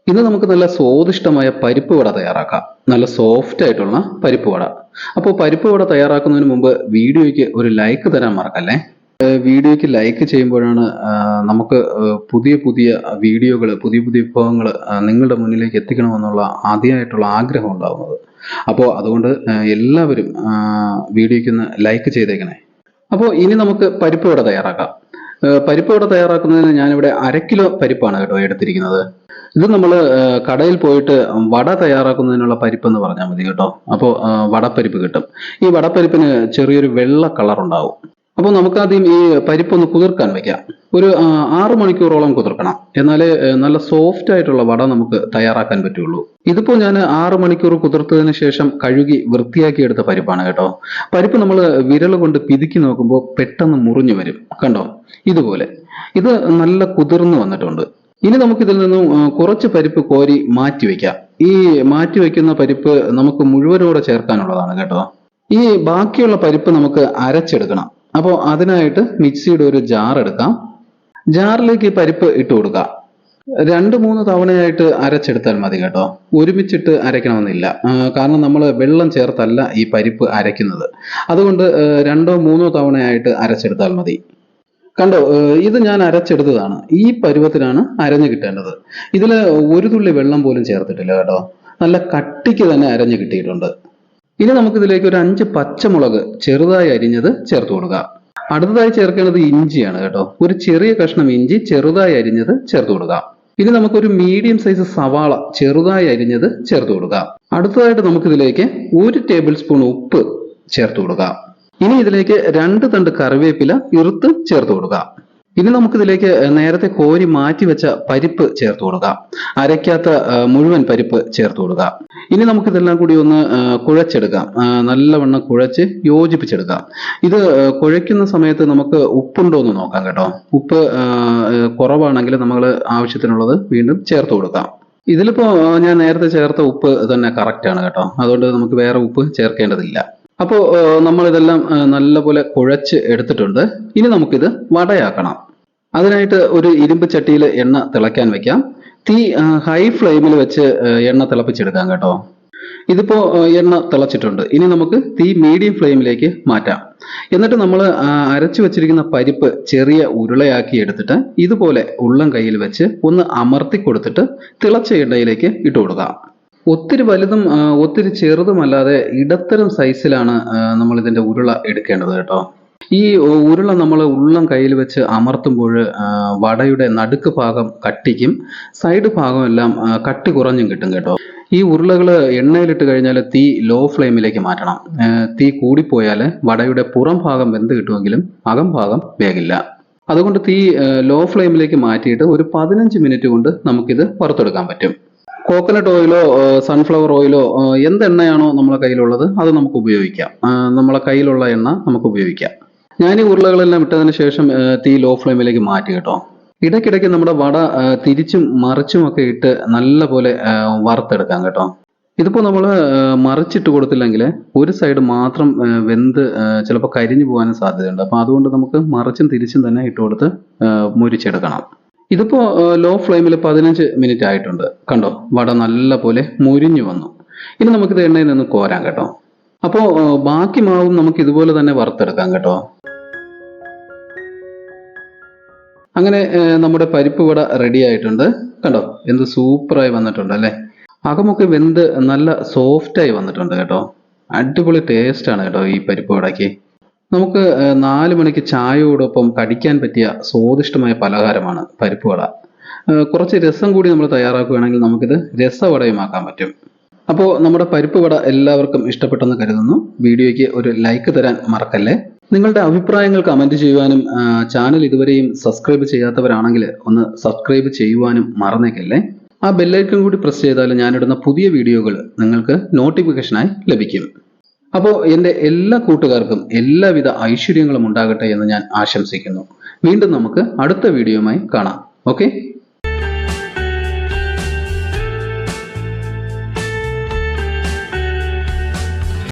ഇന്ന് നമുക്ക് നല്ല സ്വാദിഷ്ടമായ പരിപ്പ് വട തയ്യാറാക്കാം. നല്ല സോഫ്റ്റ് ആയിട്ടുള്ള പരിപ്പ് വട. അപ്പോൾ പരിപ്പ് വട തയ്യാറാക്കുന്നതിന് മുമ്പ് വീഡിയോയ്ക്ക് ഒരു ലൈക്ക് തരാൻ മറക്കല്ലേ. വീഡിയോയ്ക്ക് ലൈക്ക് ചെയ്യുമ്പോഴാണ് നമുക്ക് പുതിയ പുതിയ വീഡിയോകൾ, പുതിയ പുതിയ വിഭവങ്ങൾ നിങ്ങളുടെ മുന്നിലേക്ക് എത്തിക്കണമെന്നുള്ള ആദ്യമായിട്ടുള്ള ആഗ്രഹം ഉണ്ടാകുന്നത്. അപ്പോൾ അതുകൊണ്ട് എല്ലാവരും വീഡിയോയ്ക്ക് ഒന്ന് ലൈക്ക് ചെയ്തേക്കണേ. അപ്പോൾ ഇനി നമുക്ക് പരിപ്പ് വട തയ്യാറാക്കാം. പരിപ്പ് വട തയ്യാറാക്കുന്നതിന് ഞാനിവിടെ 1/2 കിലോ പരിപ്പാണ് കേട്ടോ എടുത്തിരിക്കുന്നത്. ഇത് നമ്മൾ കടയിൽ പോയിട്ട് വട തയ്യാറാക്കുന്നതിനുള്ള പരിപ്പെന്ന് പറഞ്ഞാൽ മതി കേട്ടോ. അപ്പോൾ വടപ്പരിപ്പ് കിട്ടും. ഈ വടപ്പരിപ്പിന് ചെറിയൊരു വെള്ള കളർ ഉണ്ടാവും. അപ്പോൾ നമുക്കാദ്യം ഈ പരിപ്പൊന്ന് കുതിർക്കാൻ വെക്കാം. ഒരു 6 മണിക്കൂറോളം കുതിർക്കണം. എന്നാലേ നല്ല സോഫ്റ്റ് ആയിട്ടുള്ള വട നമുക്ക് തയ്യാറാക്കാൻ പറ്റുള്ളൂ. ഇതിപ്പോൾ ഞാൻ 6 മണിക്കൂർ കുതിർത്തതിന് ശേഷം കഴുകി വൃത്തിയാക്കി എടുത്ത പരിപ്പാണ് കേട്ടോ. പരിപ്പ് നമ്മൾ വിരൽ കൊണ്ട് പിതുക്കി നോക്കുമ്പോൾ പെട്ടെന്ന് മുറിഞ്ഞു വരും. കണ്ടോ, ഇതുപോലെ. ഇത് നല്ല കുതിർന്നു വന്നിട്ടുണ്ട്. ഇനി നമുക്കിതിൽ നിന്നും കുറച്ച് പരിപ്പ് കോരി മാറ്റി വെക്കാം. ഈ മാറ്റി വെക്കുന്ന പരിപ്പ് നമുക്ക് മുഴുവനോടെ ചേർക്കാനുള്ളതാണ് കേട്ടോ. ഈ ബാക്കിയുള്ള പരിപ്പ് നമുക്ക് അരച്ചെടുക്കണം. അപ്പോൾ അതിനായിട്ട് മിക്സിയുടെ ഒരു ജാർ എടുക്കാം. ജാറിലേക്ക് ഈ പരിപ്പ് ഇട്ട് കൊടുക്കാം. 2-3 തവണയായിട്ട് അരച്ചെടുത്താൽ മതി കേട്ടോ. ഒരുമിച്ചിട്ട് അരയ്ക്കണമെന്നില്ല. കാരണം നമ്മൾ വെള്ളം ചേർത്തല്ല ഈ പരിപ്പ് അരയ്ക്കുന്നത്. അതുകൊണ്ട് 2-3 തവണയായിട്ട് അരച്ചെടുത്താൽ മതി. കണ്ടോ, ഇത് ഞാൻ അരച്ചെടുത്തതാണ്. ഈ പരുവത്തിനാണ് അരഞ്ഞു കിട്ടേണ്ടത്. ഇതിൽ ഒരു തുള്ളി വെള്ളം പോലും ചേർത്തിട്ടില്ല കേട്ടോ. നല്ല കട്ടിക്ക് തന്നെ അരഞ്ഞു കിട്ടിയിട്ടുണ്ട്. ഇനി നമുക്കിതിലേക്ക് ഒരു 5 പച്ചമുളക് ചെറുതായി അരിഞ്ഞത് ചേർത്ത് കൊടുക്കുക. അടുത്തതായി ചേർക്കേണ്ടത് ഇഞ്ചിയാണ് കേട്ടോ. ഒരു ചെറിയ കഷ്ണം ഇഞ്ചി ചെറുതായി അരിഞ്ഞത് ചേർത്ത് കൊടുക്കുക. ഇനി നമുക്കൊരു മീഡിയം സൈസ് സവാള ചെറുതായി അരിഞ്ഞത് ചേർത്ത് കൊടുക്കുക. അടുത്തതായിട്ട് നമുക്കിതിലേക്ക് 1 ടേബിൾ സ്പൂൺ ഉപ്പ് ചേർത്ത് കൊടുക്കുക. ഇനി ഇതിലേക്ക് 2 തണ്ട് കറിവേപ്പില ഇറുത്ത് ചേർത്ത് കൊടുക്കുക. ഇനി നമുക്കിതിലേക്ക് നേരത്തെ കോരി മാറ്റി വെച്ച പരിപ്പ് ചേർത്ത് കൊടുക്കുക. അരയ്ക്കാത്ത മുഴുവൻ പരിപ്പ് ചേർത്ത് കൊടുക്കുക. ഇനി നമുക്കിതെല്ലാം കൂടി ഒന്ന് കുഴച്ചെടുക്കാം. നല്ലവണ്ണം കുഴച്ച് യോജിപ്പിച്ചെടുക്കാം. ഇത് കുഴയ്ക്കുന്ന സമയത്ത് നമുക്ക് ഉപ്പുണ്ടോ എന്ന് നോക്കാം കേട്ടോ. ഉപ്പ് കുറവാണെങ്കിൽ നമ്മൾ ആവശ്യത്തിനുള്ളത് വീണ്ടും ചേർത്ത് കൊടുക്കാം. ഇതിലിപ്പോ ഞാൻ നേരത്തെ ചേർത്ത ഉപ്പ് തന്നെ കറക്റ്റ് ആണ് കേട്ടോ. അതുകൊണ്ട് നമുക്ക് വേറെ ഉപ്പ് ചേർക്കേണ്ടതില്ല. അപ്പോൾ നമ്മളിതെല്ലാം നല്ലപോലെ കുഴച്ച് എടുത്തിട്ടുണ്ട്. ഇനി നമുക്കിത് വടയാക്കണം. അതിനായിട്ട് ഒരു ഇരുമ്പ് ചട്ടിയിൽ എണ്ണ തിളയ്ക്കാൻ വെക്കാം. തീ ഹൈ ഫ്ലെയിമിൽ വെച്ച് എണ്ണ തിളപ്പിച്ചെടുക്കാം കേട്ടോ. ഇതിപ്പോ എണ്ണ തിളച്ചിട്ടുണ്ട്. ഇനി നമുക്ക് തീ മീഡിയം ഫ്ലെയിമിലേക്ക് മാറ്റാം. എന്നിട്ട് നമ്മൾ അരച്ചു വെച്ചിരിക്കുന്ന പരിപ്പ് ചെറിയ ഉരുളയാക്കി എടുത്തിട്ട് ഇതുപോലെ ഉള്ളം കയ്യിൽ വെച്ച് ഒന്ന് അമർത്തി കൊടുത്തിട്ട് തിളച്ച എണ്ണയിലേക്ക് ഇട്ട് കൊടുക്കാം. ഒത്തിരി വലുതും ഒത്തിരി ചെറുതുമല്ലാതെ ഇടത്തരം സൈസിലാണ് നമ്മൾ ഇതിന്റെ ഉരുള എടുക്കേണ്ടത് കേട്ടോ. ഈ ഉരുള നമ്മൾ ഉള്ളം കയ്യിൽ വെച്ച് അമർത്തുമ്പോൾ വടയുടെ നടുക്ക് ഭാഗം കട്ടിക്കും, സൈഡ് ഭാഗം എല്ലാം കട്ടി കുറഞ്ഞും കിട്ടും കേട്ടോ. ഈ ഉരുളകൾ എണ്ണയിലിട്ട് കഴിഞ്ഞാൽ തീ ലോ ഫ്ലെയിമിലേക്ക് മാറ്റണം. തീ കൂടിപ്പോയാൽ വടയുടെ പുറം ഭാഗം വെന്ത് കിട്ടുമെങ്കിലും അകം ഭാഗം വേകില്ല. അതുകൊണ്ട് തീ ലോ ഫ്ലെയിമിലേക്ക് മാറ്റിയിട്ട് ഒരു 15 മിനിറ്റ് കൊണ്ട് നമുക്കിത് വറുത്തെടുക്കാൻ പറ്റും. കോക്കനട്ട് ഓയിലോ സൺഫ്ലവർ ഓയിലോ എന്തെണ്ണയാണോ നമ്മളെ കയ്യിലുള്ളത് അത് നമുക്ക് ഉപയോഗിക്കാം. നമ്മളെ കയ്യിലുള്ള എണ്ണ നമുക്ക് ഉപയോഗിക്കാം. ഞാൻ ഈ ഉരുളകളെല്ലാം ഇട്ടതിന് ശേഷം തീ ലോ ഫ്ലെയിമിലേക്ക് മാറ്റി കേട്ടോ. ഇടയ്ക്കിടയ്ക്ക് നമ്മുടെ വട തിരിച്ചും മറിച്ചും ഒക്കെ ഇട്ട് നല്ല പോലെ വറുത്തെടുക്കാം കേട്ടോ. ഇതിപ്പോൾ നമ്മൾ മറിച്ചിട്ട് കൊടുത്തില്ലെങ്കിൽ ഒരു സൈഡ് മാത്രം വെന്ത് ചിലപ്പോൾ കരിഞ്ഞു പോകാനും സാധ്യതയുണ്ട്. അപ്പോൾ അതുകൊണ്ട് നമുക്ക് മറിച്ചും തിരിച്ചും തന്നെ ഇട്ട് കൊടുത്ത് മുരിച്ചെടുക്കണം. ഇതിപ്പോ ലോ ഫ്ലെയിമിൽ 15 മിനിറ്റ് ആയിട്ടുണ്ട്. കണ്ടോ, വട നല്ല പോലെ മുരിഞ്ഞു വന്നു. ഇനി നമുക്കിത് എണ്ണയിൽ നിന്ന് കോരാം കേട്ടോ. അപ്പോൾ ബാക്കി മാവും നമുക്ക് ഇതുപോലെ തന്നെ വറുത്തെടുക്കാം കേട്ടോ. അങ്ങനെ നമ്മുടെ പരിപ്പ് വട റെഡി ആയിട്ടുണ്ട്. കണ്ടോ, എന്ത് സൂപ്പറായി വന്നിട്ടുണ്ട് അല്ലേ. അകമൊക്കെ വെന്ത് നല്ല സോഫ്റ്റായി വന്നിട്ടുണ്ട് കേട്ടോ. അടിപൊളി ടേസ്റ്റ് ആണ് കേട്ടോ ഈ പരിപ്പ് വടയ്ക്ക്. നമുക്ക് 4 മണിക്ക് ചായയോടൊപ്പം കടിക്കാൻ പറ്റിയ സ്വാദിഷ്ടമായ പലഹാരമാണ് പരിപ്പ് വട. കുറച്ച് രസം കൂടി നമ്മൾ തയ്യാറാക്കുകയാണെങ്കിൽ നമുക്കിത് രസവടയുമാക്കാൻ പറ്റും. അപ്പോൾ നമ്മുടെ പരിപ്പ് വട എല്ലാവർക്കും ഇഷ്ടപ്പെട്ടെന്ന് കരുതുന്നു. വീഡിയോയ്ക്ക് ഒരു ലൈക്ക് തരാൻ മറക്കല്ലേ. നിങ്ങളുടെ അഭിപ്രായങ്ങൾ കമന്റ് ചെയ്യുവാനും ചാനൽ ഇതുവരെയും സബ്സ്ക്രൈബ് ചെയ്യാത്തവരാണെങ്കിൽ ഒന്ന് സബ്സ്ക്രൈബ് ചെയ്യുവാനും മറന്നേക്കല്ലേ. ആ ബെല്ലൈക്കൺ കൂടി പ്രസ് ചെയ്താൽ ഞാനിടുന്ന പുതിയ വീഡിയോകൾ നിങ്ങൾക്ക് നോട്ടിഫിക്കേഷനായി ലഭിക്കും. അപ്പോൾ എൻ്റെ എല്ലാ കൂട്ടുകാർക്കും എല്ലാവിധ ഐശ്വര്യങ്ങളും ഉണ്ടാകട്ടെ എന്ന് ഞാൻ ആശംസിക്കുന്നു. വീണ്ടും നമുക്ക് അടുത്ത വീഡിയോയുമായി കാണാം. ഓക്കെ.